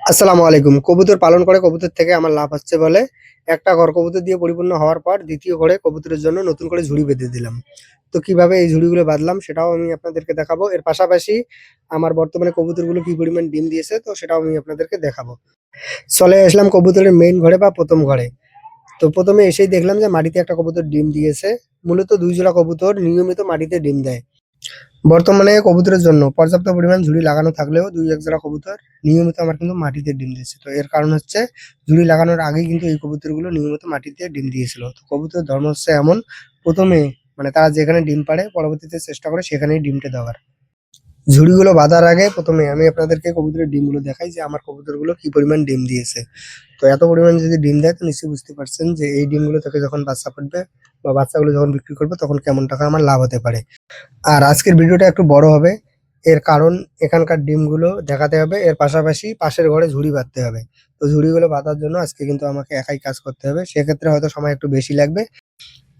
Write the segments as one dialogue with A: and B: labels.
A: আসসালামু আলাইকুম। কবুতর পালন করে কবুতর থেকে আমার লাভ হচ্ছে বলে একটা ঘর কবুতর দিয়ে পরিপূর্ণ হওয়ার পর দ্বিতীয় ঘরে কবুতরের জন্য নতুন করে ঝুড়ি বেঁধে দিলাম। তো কিভাবে এই ঝুড়িগুলো বাঁধলাম সেটাও আমি আপনাদেরকে দেখাবো। এর পাশাপাশি আমার বর্তমানে কবুতরগুলো কি পরিমাণ ডিম দিয়েছে তো সেটাও আমি আপনাদেরকে দেখাবো। চলে আসলাম কবুতরের মেইন ঘরে বা ১ম ঘরে। তো ১ম এ এসেই দেখলাম যে মাটিতে একটা কবুতর ডিম দিয়েছে। মূলত ২ জোড়া কবুতর নিয়মিত মাটিতে ডিম দেয়। বর্তমানে কবুতরের জন্য পর্যাপ্ত পরিমাণ ঝুড়ি লাগানো থাকলেও ২-১ জোড়া কবুতর নিয়মিত আমার কিন্তু মাটিতে ডিম দিচ্ছে। তো এর কারণ হচ্ছে ঝুড়ি লাগানোর আগেই কিন্তু এই কবুতরগুলো নিয়মিত মাটিতে ডিম দিয়েছিল। তো কবুতরের ধর্ম হচ্ছে এমন ১ম এ মানে তারা যেখানে ডিম পাড়ে পরবর্তীতে চেষ্টা করে সেখানেই ডিমটা দেওয়ার। ঝুড়িগুলো বাঁধার আগে ১ম এ আমি আপনাদেরকে কবুতরের ডিমগুলো দেখাই যে আমার কবুতরগুলো কি পরিমাণ ডিম দিয়েছে। তো এত পরিমাণ যদি ডিম দেয় তো নিশ্চয়ই বুঝতে পারছেন যে এই ডিমগুলো থেকে যখন বাচ্চা ফুটবে বা বাচ্চাগুলো যখন বিক্রি করব তখন কেমন টাকা আমার লাভ হতে পারে। আর আজকের ভিডিওটা একটু বড় হবে। এর কারণ এখানকার ডিমগুলো দেখাতে হবে। এর পাশাপাশি পাশের ঘরে ঝুড়ি বাঁধতে হবে। তো ঝুড়িগুলো বাঁধার জন্য আজকে কিন্তু আমাকে একাই কাজ করতে হবে। সেক্ষেত্রে হয়তো সময় একটু বেশি লাগবে।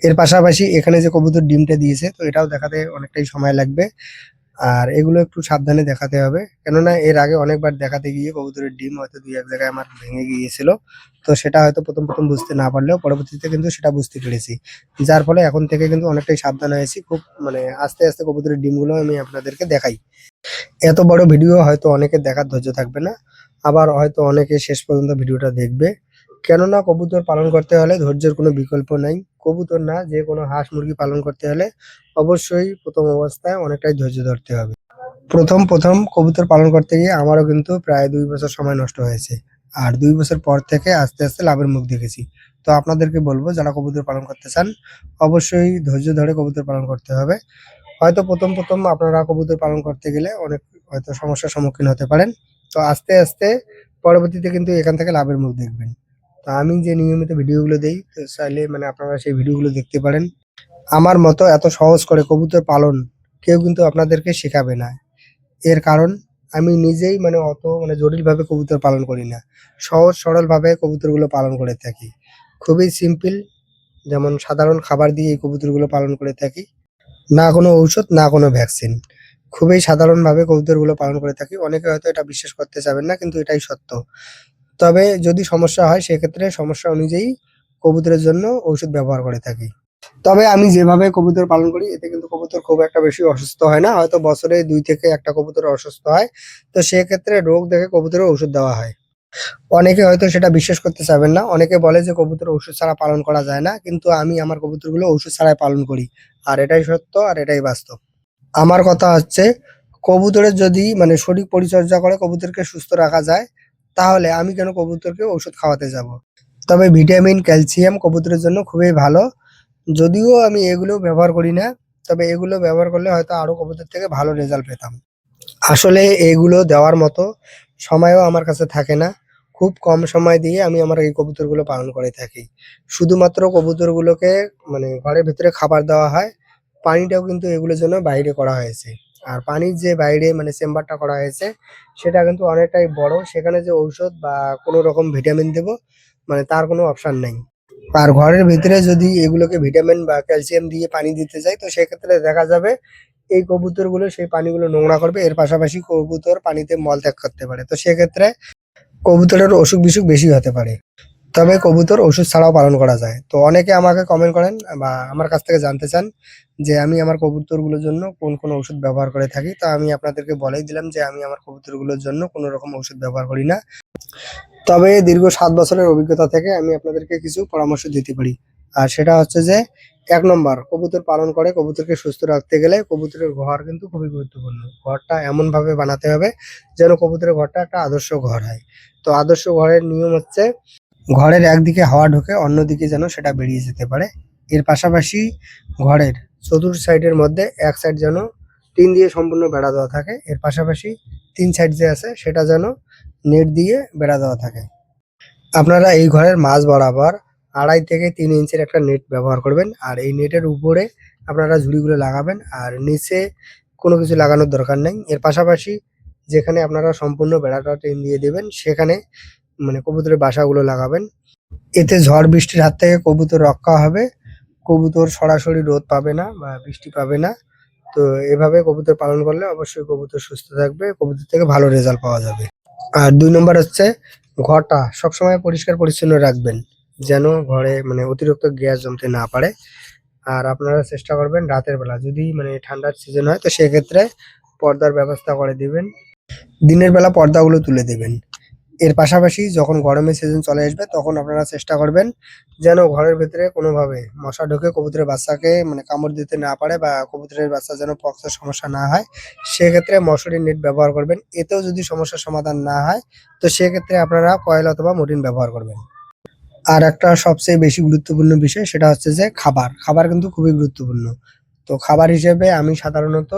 A: এর পাশাপাশি এখানে যে কবুতর ডিমটা দিয়েছে তো এটাও দেখাতে অনেকটাই সময় লাগবে। আর এগুলো একটু সাবধানে দেখাতে হবে। কেননা এর আগে অনেকবার দেখাতে গিয়ে কবুতরের ডিম হয়তো ২-১ জায়গায় আমার ভেঙে গিয়েছিল। তো সেটা হয়তো ১ম বুঝতে না পারলেও পরবর্তীতে কিন্তু সেটা বুঝতে পেরেছি। যার ফলে এখন থেকে কিন্তু অনেকটাই সাবধান হয়েছি। খুব মানে আস্তে কবুতরের ডিমগুলো আমি আপনাদেরকে দেখাই। এত বড় ভিডিও হয়তো অনেকের দেখার ধৈর্য থাকবে না। আবার হয়তো অনেকে শেষ পর্যন্ত ভিডিওটা দেখবে। কেননা কবুতর পালন করতে হলে ধৈর্যের কোনো বিকল্প নাই। কবুতর না যেকোনো হাঁস-মুরগি পালন করতে হলে অবশ্যই ১ম অবস্থায় অনেকটাই ধৈর্য ধরতে হবে। ১ম কবুতর পালন করতে গিয়ে আমারও কিন্তু প্রায় ২ বছর সময় নষ্ট হয়েছে। আর ২ বছর পর থেকে আস্তে লাভের মুখ দেখেছি। তো আপনাদেরকে বলব যারা কবুতর পালন করতে চান, অবশ্যই ধৈর্য ধরে কবুতর পালন করতে হবে। হয়তো ১ম আপনারা কবুতর পালন করতে গেলে অনেক হয়তো সমস্যার সম্মুখীন হতে পারেন। তো আস্তে পরবর্তীতে কিন্তু এখান থেকে লাভের মুখ দেখবেন। তো আমি যে নিয়মিত ভিডিওগুলো দেই তো চাইলে মানে আপনারা সেই ভিডিওগুলো দেখতে পারেন। আমার মতো এত সহজ করে কবুতর পালন কেউ কিন্তু আপনাদেরকে শেখাবে না। এর কারণ আমি নিজেই মানে অত মানে জটিলভাবে কবুতর পালন করি না। সহজ সরলভাবে কবুতরগুলো পালন করে থাকি। খুবই সিম্পল যেমন সাধারণ খাবার দিয়ে এই কবুতরগুলো পালন করে থাকি। না কোনো ঔষধ, না কোনো ভ্যাকসিন। খুবই সাধারণভাবে কবুতরগুলো পালন করে থাকি। অনেকে হয়তো এটা বিশ্বাস করতে চাবেন না কিন্তু এটাই সত্য। তবে যদি সমস্যা হয় সেক্ষেত্রে সমস্যা অনুযায়ী কবুতরের জন্য ঔষধ ব্যবহার করে থাকি। তবে আমি যেভাবে কবুতর পালন করি এতে কিন্তু কবুতর খুব একটা বেশি অসুস্থ হয় না। হয়তো বছরে ২ থেকে ১ টা কবুতর অসুস্থ হয়। তো সেক্ষেত্রে রোগ দেখে কবুতরের ওষুধ দেওয়া হয়। অনেকে হয়তো সেটা বিশ্বাস করতে চাবেন না। অনেকে বলে যে কবুতর ওষুধ ছাড়া পালন করা যায় না। কিন্তু আমি আমার কবুতরগুলো ওষুধ ছাড়াই পালন করি। আর এটাই সত্য আর এটাই বাস্তব। আমার কথা হচ্ছে কবুতরের যদি মানে সঠিক পরিচর্যা করে কবুতরকে সুস্থ রাখা যায়, তাহলে আমি কেন কবুতরকে ওষুধ খাওয়াতে যাবো? তবে ভিটামিন, ক্যালসিয়াম কবুতরের জন্য খুবই ভালো। যদিও আমি এগুলো ব্যবহার করি না, তবে এগুলো ব্যবহার করলে হয়তো আরো কবুতর থেকে ভালো রেজাল্ট পেতাম। আসলে এগুলো দেওয়ার মতো সময়ও আমার কাছে থাকে না। খুব কম সময় দিয়ে আমি আমার এই কবুতরগুলো পালন করে থাকি। শুধুমাত্র কবুতরগুলোকে মানে ঘরের ভেতরে খাবার দেওয়া হয়। পানিটাও কিন্তু এগুলোর জন্য বাইরে করা হয়েছে। আর পানির যে বাইরে মানে চেম্বারটা করা হয়েছে, সেটা কিন্তু অনেকটাই বড়। সেখানে যে ঔষধ বা কোনো রকম ভিটামিন দেবো, মানে তার কোনো অপশন নেই। আর ঘরের ভিতরে যদি এগুলোকে ভিটামিন বা ক্যালসিয়াম দিয়ে পানি দিতে যাই, তো সেক্ষেত্রে দেখা যাবে এই কবুতরগুলো সেই পানিগুলো নোংরা করবে। এর পাশাপাশি কবুতর পানিতে মলত্যাগ করতে পারে। তো সেক্ষেত্রে কবুতরের অসুখ-বিসুখ বেশি হতে পারে। তবে কবুতর ওষুধ ছাড়াও পালন করা যায়। তো অনেকে আমাকে কমেন্ট করেন বা আমার কাছ থেকে জানতে চান যে আমি আমার কবুতরগুলোর জন্য কোন ওষুধ ব্যবহার করে থাকি। তো আমি আপনাদেরকে বলেই দিলাম যে আমি আমার কবুতরগুলোর জন্য কোন রকম ওষুধ ব্যবহার করি না। তবে দীর্ঘ ৭ বছরের অভিজ্ঞতা থেকে আমি আপনাদেরকে কিছু পরামর্শ দিতে পারি। আর সেটা হচ্ছে যে ১ নম্বর কবুতর পালন করে কবুতরকে সুস্থ রাখতে গেলে কবুতরের ঘর কিন্তু খুবই গুরুত্বপূর্ণ। ঘরটা এমনভাবে বানাতে হবে যেন কবুতরের ঘরটা একটা আদর্শ ঘর হয়। তো আদর্শ ঘরের নিয়ম হচ্ছে ঘরের একদিকে হাওয়া ঢোকে অন্যদিকে যেন সেটা বেরিয়ে যেতে পারে। এর পাশাপাশি ঘরের চতুর সাইডের মধ্যে এক সাইড যেন টিন দিয়ে সম্পূর্ণ বেড়া দেওয়া থাকে। এর পাশাপাশি ৩ সাইড যে আছে সেটা যেন নেট দিয়ে বেড়া দেওয়া থাকে। আপনারা এই ঘরের মাঝ বরাবর ২.৫ থেকে ৩ ইঞ্চির একটা নেট ব্যবহার করবেন। আর এই নেটের উপরে আপনারা ঝুড়িগুলো লাগাবেন। আর নিচে কোনো কিছু লাগানোর দরকার নেই। এর পাশাপাশি যেখানে আপনারা সম্পূর্ণ বেড়াটা টিন দিয়ে দিবেন সেখানে মানে কবুতরের বাসাগুলো লাগাবেন। এতে ঝড় বৃষ্টির হাত থেকে কবুতর রক্ষা হবে। কবুতর সরাসরি রোদ পাবে না বা বৃষ্টি পাবে না। তো এভাবে কবুতর পালন করলে অবশ্যই কবুতর সুস্থ থাকবে। কবুতর থেকে ভালো রেজাল্ট পাওয়া যাবে। আর ২ নম্বর হচ্ছে ঘরটা সবসময় পরিষ্কার পরিচ্ছন্ন রাখবেন। যেন ঘরে মানে অতিরিক্ত গ্যাস জমতে না পারে। আর আপনারা চেষ্টা করবেন রাতের বেলা যদি মানে ঠান্ডার সিজন হয় তো সেক্ষেত্রে পর্দার ব্যবস্থা করে দিবেন। দিনের বেলা পর্দাগুলো তুলে দিবেন। এর পাশাপাশি যখন গরমের সিজন চলে আসবে তখন আপনারা চেষ্টা করবেন যেন ঘরের ভেতরে কোনোভাবে মশা ঢুকে কবুতরের বাচ্চাকে মানে কামড় দিতে না পারে বা কবুতরের বাচ্চা যেন পক্সের সমস্যা না হয়। সেক্ষেত্রে মশারির নেট ব্যবহার করবেন। এতেও যদি সমস্যার সমাধান না হয় তো সেক্ষেত্রে আপনারা কয়েল অথবা মরিন ব্যবহার করবেন। আর একটা সবচেয়ে বেশি গুরুত্বপূর্ণ বিষয় সেটা হচ্ছে যে খাবার। খাবার কিন্তু খুবই গুরুত্বপূর্ণ। তো খাবার হিসেবে আমি সাধারণত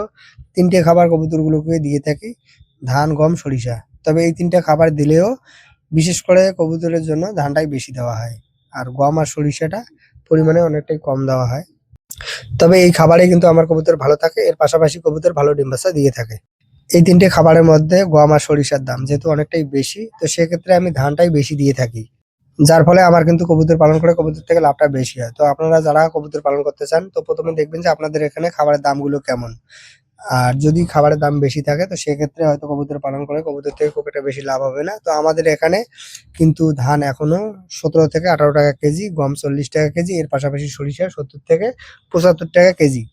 A: ৩ টে খাবার কবুতরগুলোকে দিয়ে থাকি। ধান, গম, সরিষা। তবে এই ৩ টা খাবার দিলেও বিশেষ করে কবুতরের জন্য ধানটাই বেশি দেওয়া হয়। আর গম আর সরিষাটা পরিমাণে অনেকটাই কম দেওয়া হয়। তবে এই খাবারে কিন্তু আমার কবুতর ভালো থাকে। এর পাশাপাশি কবুতর ভালো ডিম বাচ্চা দিয়ে থাকে। এই ৩ টে খাবারের মধ্যে গম আর সরিষার দাম যেহেতু অনেকটাই বেশি, তো সেক্ষেত্রে আমি ধানটাই বেশি দিয়ে থাকি। যার ফলে আমার কিন্তু কবুতর পালন করে কবুতর থেকে লাভটা বেশি হয়। তো আপনারা যারা কবুতর পালন করতে চান তো ১ম এ দেখবেন যে আপনাদের এখানে খাবারের দামগুলো কেমন। আর যদি খাবারের দাম বেশি থাকে তো সেক্ষেত্রে হয়তো কবুতর পালন করে কবুতর থেকে খুব একটা বেশি লাভ হবে না। তো আমাদের এখানে কিন্তু ধান এখনো ১৭ থেকে ১৮ টাকা কেজি, গম ৪০ টাকা কেজি, এর পাশাপাশি সরিষা ৭০ থেকে ৭৫ টাকা কেজি।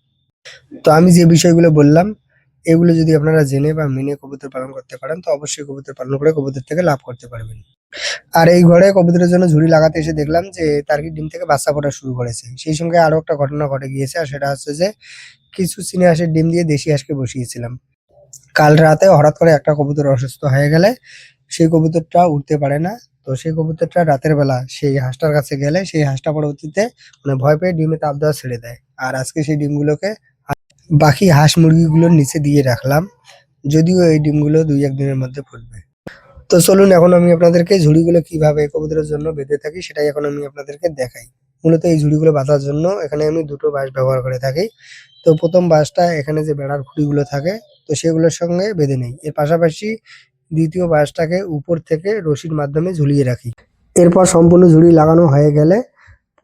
A: তো আমি যে বিষয়গুলো বললাম, এগুলো যদি আপনারা জেনে বা মেনে কবুতর পালন করতে পারেন তো অবশ্যই কবুতর পালন করে কবুতর থেকে লাভ করতে পারবেন। আর এই ঘরে কবুতরের জন্য ঝুড়ি লাগাতে এসে দেখলাম যে টার্কির ডিম থেকে বাচ্চা ফোটা শুরু করেছে। সেই সঙ্গে আরো একটা ঘটনা ঘটে গিয়েছে আর সেটা হচ্ছে যে কিছু চীনা হাঁসের ডিম দিয়ে দেশি হাঁসকে বসিয়েছিলাম। কাল রাতে হঠাৎ করে একটা কবুতর অসুস্থ হয়ে গেলে সেই কবুতরটা উঠতে পারে না। তো সেই কবুতরটা রাতের বেলা সেই হাঁসটার কাছে গেলে সেই হাঁসটা পরবর্তীতে মানে ভয় পেয়ে ডিমে তাপ দেওয়া ছেড়ে দেয়। আর আজকে সেই ডিমগুলোকে বাকি হাঁস মুরগিগুলোর নিচে দিয়ে রাখলাম। যদিও এই ডিমগুলো ২-১ দিনের মধ্যে ফুটবে। তো চলুন এখন আমি আপনাদেরকে ঝুড়িগুলো কিভাবে কবুতরের জন্য বেঁধে থাকি সেটাই এখন আমি আপনাদেরকে দেখাই। মূলত এই ঝুড়িগুলো বাঁধার জন্য এখানে আমি ২ টো বাঁশ ব্যবহার করে থাকি। তো ১ম বাঁশটা এখানে যে বেড়ার খুঁটিগুলো থাকে তো সেগুলোর সঙ্গে বেঁধে নেই। এর পাশাপাশি ২য় বাঁশটাকে উপর থেকে রশির মাধ্যমে ঝুলিয়ে রাখি। এরপর সম্পূর্ণ ঝুড়ি লাগানো হয়ে গেলে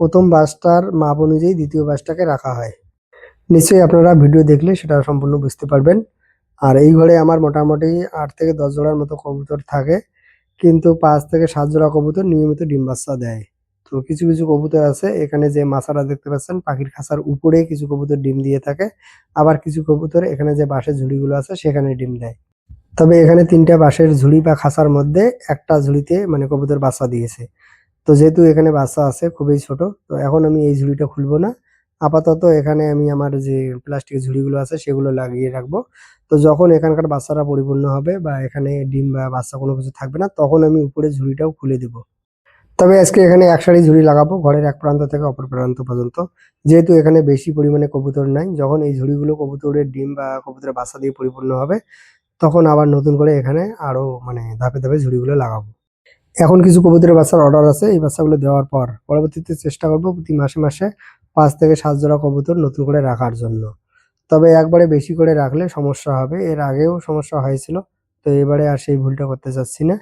A: ১ম বাঁশটার মাপ অনুযায়ী ২য় বাঁশটাকে রাখা হয়। নিশ্চয়ই আপনারা ভিডিও দেখলে সেটা সম্পূর্ণ বুঝতে পারবেন। আর এই ঘরে আমার মোটামুটি ৮ থেকে ১০ জোড়ার মতো কবুতর থাকে। কিন্তু ৫ থেকে ৭ জোড়া কবুতর নিয়মিত ডিম বাচ্চা দেয়। তো কিছু কবুতর আছে এখানে যে মাচাটা দেখতে পাচ্ছেন পাখির খাঁচার উপরে কিছু কবুতর ডিম দিয়ে থাকে। আবার কিছু কবুতর এখানে যে বাঁশের ঝুড়িগুলো আছে সেখানে ডিম দেয়। তবে এখানে ৩ টা বাঁশের ঝুড়ি বা খাঁচার মধ্যে একটা ঝুড়িতে মানে কবুতর বাচ্চা দিয়েছে। তো যেহেতু এখানে বাচ্চা আছে খুবই ছোট, তো এখন আমি এই ঝুড়িটা খুলবো না। আপাতত এখানে আমি আমার যে প্লাস্টিকের ঝুড়িগুলো আছে সেগুলো লাগিয়ে রাখবো। তো যখন এখানকার বাচ্চারা পরিপূর্ণ হবে বা এখানে ডিম বা বাচ্চা কোনো কিছু থাকবে না তখন আমি উপরের ঝুড়িটাও খুলে দিব। তবে আজকে এখানে এক সারি ঝুড়ি লাগাবো ঘরের এক প্রান্ত থেকে অপর প্রান্ত পর্যন্ত। যেহেতু এখানে বেশি পরিমাণে কবুতর নাই, যখন এই ঝুড়িগুলো কবুতরের ডিম বা কবুতরের বাচ্চা দিয়ে পরিপূর্ণ হবে তখন আবার নতুন করে এখানে আরো মানে ধাপে ঝুড়িগুলো লাগাবো। এখন কিছু কবুতরের বাচ্চার অর্ডার আছে। এই বাচ্চাগুলো দেওয়ার পর পরবর্তীতে চেষ্টা করব প্রতি মাসে ৫ থেকে ৭ জোড়া কবুতর নতুন করে রাখার জন্য। তবে একবারে বেশি করে রাখলে সমস্যা হবে। এর আগেও সমস্যা হয়েছিল। তো এবারে আর সেই ভুলটা করতে চাচ্ছি না।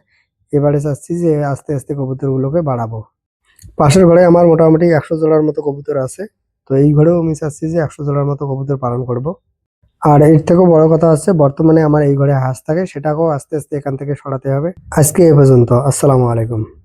A: এবারে চাচ্ছি যে আস্তে কবুতরগুলোকে বাড়াবো। পাশের ঘরে আমার মোটামুটি ১০০ জোড়ার মতো কবুতর আছে। তো এই ঘরেও আমি চাচ্ছি যে ১০০ জোড়ার মতো কবুতর পালন করব। আর এর থেকেও বড় কথা হচ্ছে বর্তমানে আমার এই ঘরে হাঁস থাকে সেটাকেও আস্তে এখান থেকে সরাতে হবে। আজকে এ পর্যন্ত। আসসালামু আলাইকুম।